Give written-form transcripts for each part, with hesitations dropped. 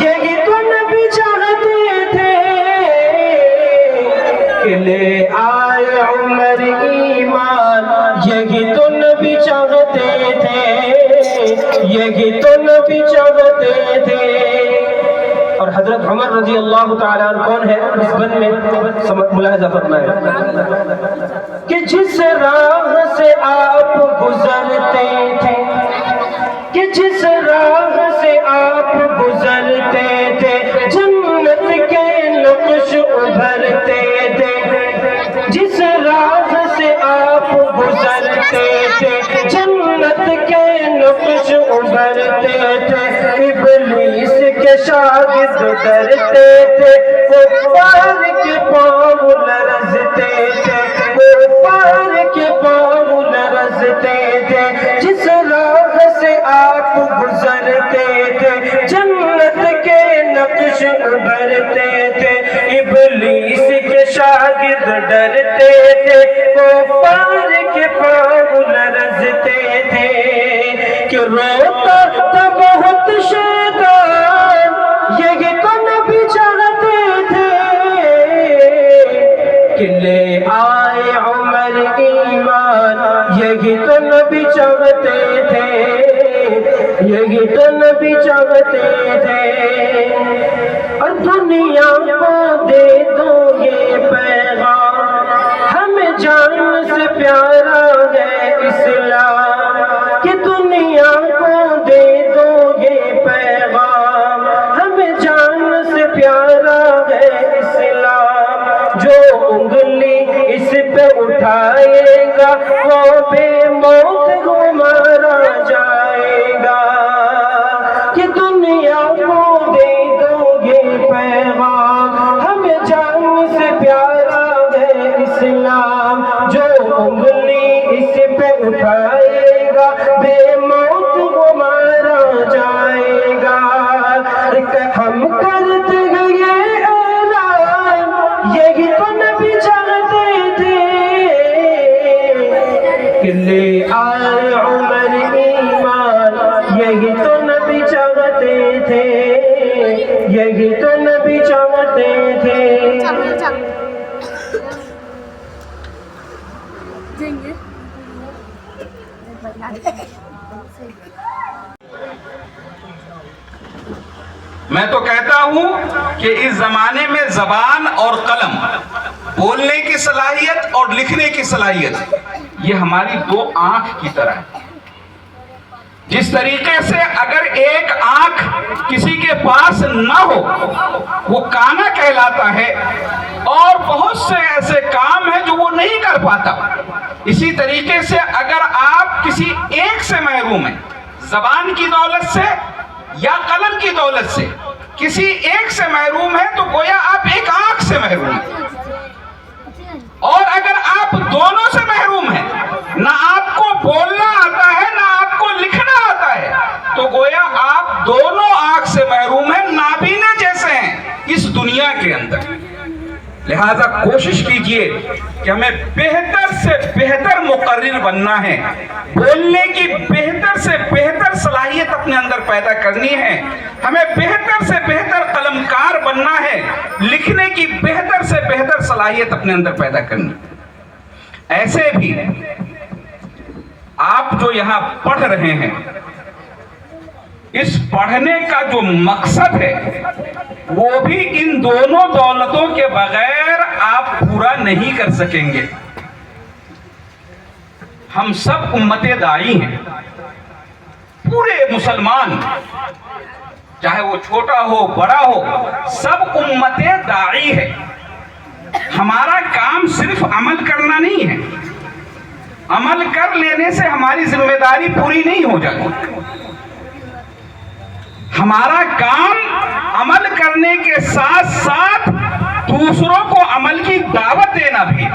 یہی تو نبی چاہتے تھے کہ لے آئے عمر ایمان، یہی تو نبی چاہتے تھے، یہی تو نبی چاہتے تھے۔ اور حضرت عمر رضی اللہ تعالیٰ عنہ کون ہے اس بن میں؟ ملاحظہ فرمائے کہ جس راہ سے آپ گزرتے تھے، کہ جس راہ سے آپ گزرتے تھے، جنت کے نقش ابھرتے تھے۔ جس راہ سے آپ گزرتے تھے، جنت کے نقش ابھرتے تھے۔ ابلیس کے شاگرد ڈرتے تھے، کفار کے پاؤں لرزتے تھے، کفار کے پاؤں لرزتے تھے۔ جس راہ سے آپ گزرتے تھے، جنت کے نقش ابھرتے تھے۔ ابلیس کے شاگرد ڈرتے تھے، کفار کے پاؤں لرزتے تھے۔ کہ روتا تھا بہت شیطان، یہی تو نبی چاہتے تھے کہ لے آئے عمر ایمان، یہی تو نبی چاہتے تھے، یہی تو نبی چاہتے تھے۔ اور دنیا کو دے دو یہ پیغام، ہمیں جان سے پیارا ہے اسلام۔ کہ دنیا کو دے دو یہ پیغام، ہمیں جان سے پیارا ہے اسلام۔ جو انگلی اس پہ اٹھائے گا، وہ بے موت کو مارا جائے گا۔ کہ دنیا کو دے دو یہ پیغام۔ میں تو کہتا ہوں کہ اس زمانے میں زبان اور قلم، بولنے کی صلاحیت اور لکھنے کی صلاحیت، یہ ہماری دو آنکھ کی طرح ہے۔ جس طریقے سے اگر ایک آنکھ کسی کے پاس نہ ہو وہ کانا کہلاتا ہے، اور بہت سے ایسے کام ہیں جو وہ نہیں کر پاتا، اسی طریقے سے اگر آپ کسی ایک سے محروم ہیں، زبان کی دولت سے یا قلم کی دولت سے کسی ایک سے محروم ہے، تو گویا آپ ایک آنکھ سے محروم ہیں۔ اور اگر آپ دونوں سے محروم ہیں، نہ آپ کو بولنا آتا ہے نہ آپ کو لکھنا آتا ہے، تو گویا آپ دونوں آنکھ سے محروم ہیں، نابینا جیسے ہیں اس دنیا کے اندر۔ لہذا کوشش کیجئے کہ ہمیں بہتر سے بہتر مقرر بننا ہے، بولنے کی بہتر سے بہتر صلاحیت اپنے اندر پیدا کرنی ہے، ہمیں بہتر سے بہتر قلمکار بننا ہے، لکھنے کی بہتر سے بہتر صلاحیت اپنے اندر پیدا کرنی ہے۔ ایسے بھی آپ جو یہاں پڑھ رہے ہیں، اس پڑھنے کا جو مقصد ہے وہ بھی ان دونوں دولتوں کے بغیر آپ پورا نہیں کر سکیں گے۔ ہم سب امت داعی ہیں، پورے مسلمان، چاہے وہ چھوٹا ہو بڑا ہو، سب امت داعی ہے۔ ہمارا کام صرف عمل کرنا نہیں ہے، عمل کر لینے سے ہماری ذمہ داری پوری نہیں ہو جاتی۔ ہمارا کام عمل کرنے کے ساتھ ساتھ دوسروں کو عمل کی دعوت دینا بھی۔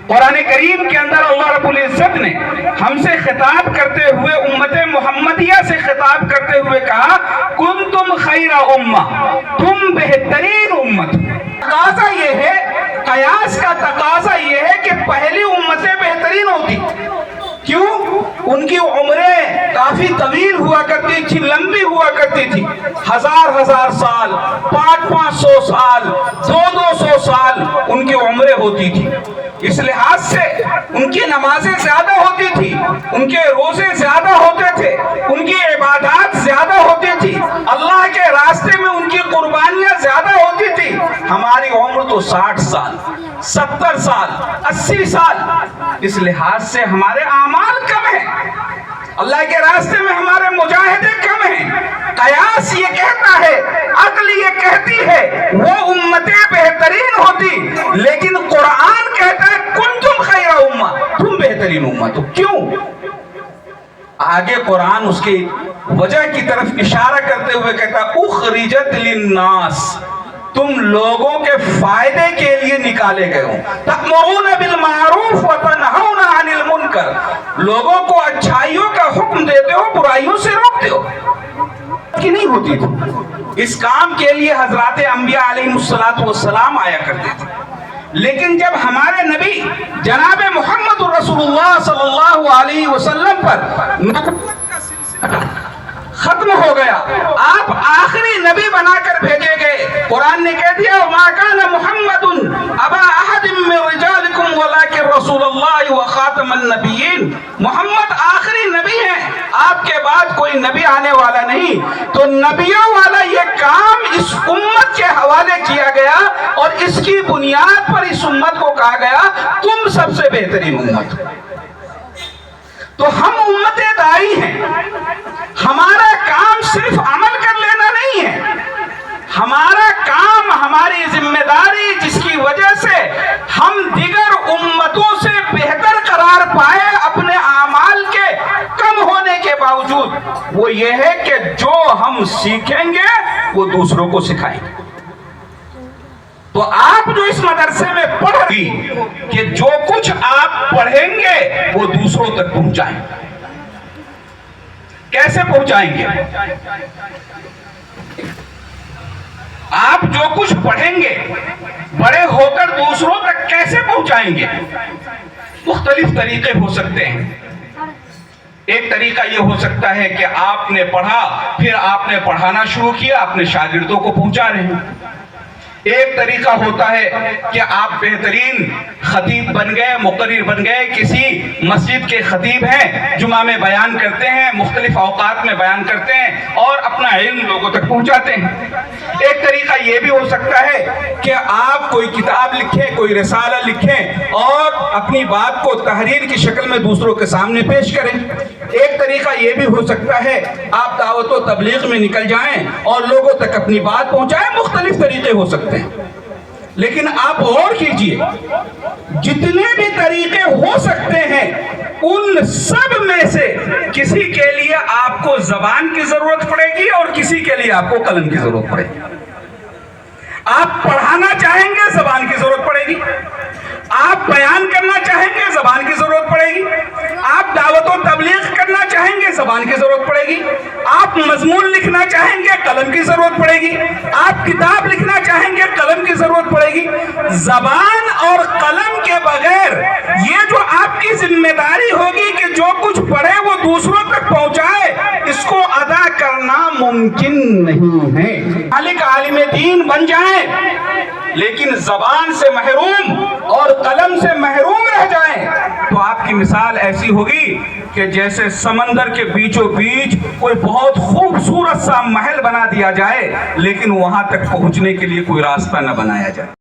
قرآن کریم کے اندر اللہ رب العزت نے ہم سے خطاب کرتے ہوئے، امت محمدیہ سے خطاب کرتے ہوئے کہا، کنتم خیر امہ، تم بہترین امت۔ تقاضا یہ ہے، قیاس کا تقاضا یہ ہے کہ پہلی امتیں بہترین ہوتی۔ کیوں؟ ان کی عمریں کافی طویل ہوا کرتی تھی، لمبی ہوا کرتی تھی، ہزار سال، 500 سال، 200 سال ان کی عمریں ہوتی تھی۔ اس لحاظ سے ان کی نمازیں زیادہ ہوتی تھی، ان کے روزے زیادہ ہوتے تھے، ان کی عبادات زیادہ ہوتی تھی، اللہ کے راستے میں ان کی قربانیاں زیادہ ہوتی تھی۔ ہماری عمر تو 60 سال، 70 سال، 80 سال۔ اس لحاظ سے ہمارے اعمال کم ہیں، اللہ کے راستے میں ہمارے مجاہدے کم ہیں۔ قیاس یہ کہتا ہے، عقل یہ کہتی ہے وہ امتیں بہترین ہوتی، لیکن قرآن کہتا ہے کنتم خیر امہ، تم بہترین امت ہو۔ کیوں؟ آگے قرآن اس کی وجہ کی طرف اشارہ کرتے ہوئے کہتا ہے اخرجت للناس، تم لوگوں کے فائدے کے لیے نکالے گئے ہو، تأمرون بالمعروف وتنہون عن المنکر، لوگوں کو اچھائیوں کا حکم دیتے ہو، برائیوں سے روکتے ہو۔ کی نہیں ہوتی تھی، اس کام کے لیے حضرات انبیاء علیہ السلام آیا کرتے تھے، لیکن جب ہمارے نبی جناب محمد رسول اللہ صلی اللہ علیہ وسلم پر نبوت کا سلسلہ ختم ہو گیا، آپ آخری نبی بنا کر بھیجے گئے، قرآن نے کہہ دیا وَمَا كَانَ مُحَمَّدٌ أَبَا أَحَدٍ مِّن رِجَالِكُمْ وَلَٰكِن رَّسُولَ اللَّهِ وَخَاتَمَ النَّبِيِّينَ، محمد آخری نبی ہیں، آپ کے بعد کوئی نبی آنے والا نہیں۔ تو نبیوں والا یہ کام اس امت کے حوالے کیا گیا، اور اس کی بنیاد پر اس امت کو کہا گیا تم سب سے بہترین امت۔ تو ہم امت داعی ہیں، ہمارا کام صرف عمل کر لینا نہیں ہے، ہمارا کام، ہماری ذمہ داری جس کی وجہ سے ہم دیگر امتوں سے بہتر قرار پائے اپنے اعمال کے کم ہونے کے باوجود، وہ یہ ہے کہ جو ہم سیکھیں گے وہ دوسروں کو سکھائیں گے۔ تو آپ جو اس مدرسے میں پڑھ گی کہ جو کچھ آپ پڑھیں گے وہ دوسروں تک پہنچائیں گے۔ کیسے پہنچائیں گے؟ آپ جو کچھ پڑھیں گے بڑے ہو کر دوسروں تک کیسے پہنچائیں گے؟ مختلف طریقے ہو سکتے ہیں۔ ایک طریقہ یہ ہو سکتا ہے کہ آپ نے پڑھا، پھر آپ نے پڑھانا شروع کیا، اپنے شاگردوں کو پہنچا رہے ہیں۔ ایک طریقہ ہوتا ہے کہ آپ بہترین خطیب بن گئے، مقرر بن گئے، کسی مسجد کے خطیب ہیں، جمعہ میں بیان کرتے ہیں، مختلف اوقات میں بیان کرتے ہیں اور اپنا علم لوگوں تک پہنچاتے ہیں۔ ایک طریقہ یہ بھی ہو سکتا ہے کہ آپ کوئی کتاب لکھیں، کوئی رسالہ لکھیں اور اپنی بات کو تحریر کی شکل میں دوسروں کے سامنے پیش کریں۔ ایک طریقہ یہ بھی ہو سکتا ہے آپ دعوت و تبلیغ میں نکل جائیں اور لوگوں تک اپنی بات پہنچائیں۔ مختلف طریقے ہو سکتے ہیں، لیکن آپ غور کیجئے، جتنے بھی طریقے ہو سکتے ہیں ان سب میں سے کسی کے لیے آپ کو زبان کی ضرورت پڑے گی اور کسی کے لیے آپ کو قلم کی ضرورت پڑے گی۔ آپ پڑھانا چاہیں گے، زبان کی ضرورت پڑے گی۔ آپ بیان کرنا چاہیں گے، زبان کی ضرورت پڑے گی۔ آپ دعوت و تبلیغ کرنا چاہیں گے، زبان کی ضرورت پڑے گی۔ آپ مضمون لکھنا چاہیں گے، قلم کی ضرورت پڑے گی۔ آپ کتاب لکھنا چاہیں گے، قلم کی ضرورت پڑے گی۔ زبان اور قلم کے بغیر یہ جو آپ کی ذمہ داری ہوگی کہ جو کچھ پڑھے وہ دوسروں تک پہنچائے، اس کو ادا کرنا ممکن نہیں ہے۔ خالق عالم دین بن جائیں لیکن زبان سے محروم اور قلم سے محروم رہ جائیں تو آپ کی مثال ایسی ہوگی کہ جیسے سمندر کے بیچوں بیچ کوئی بہت خوبصورت سا محل بنا دیا جائے لیکن وہاں تک پہنچنے کے لیے کوئی راستہ نہ بنایا جائے۔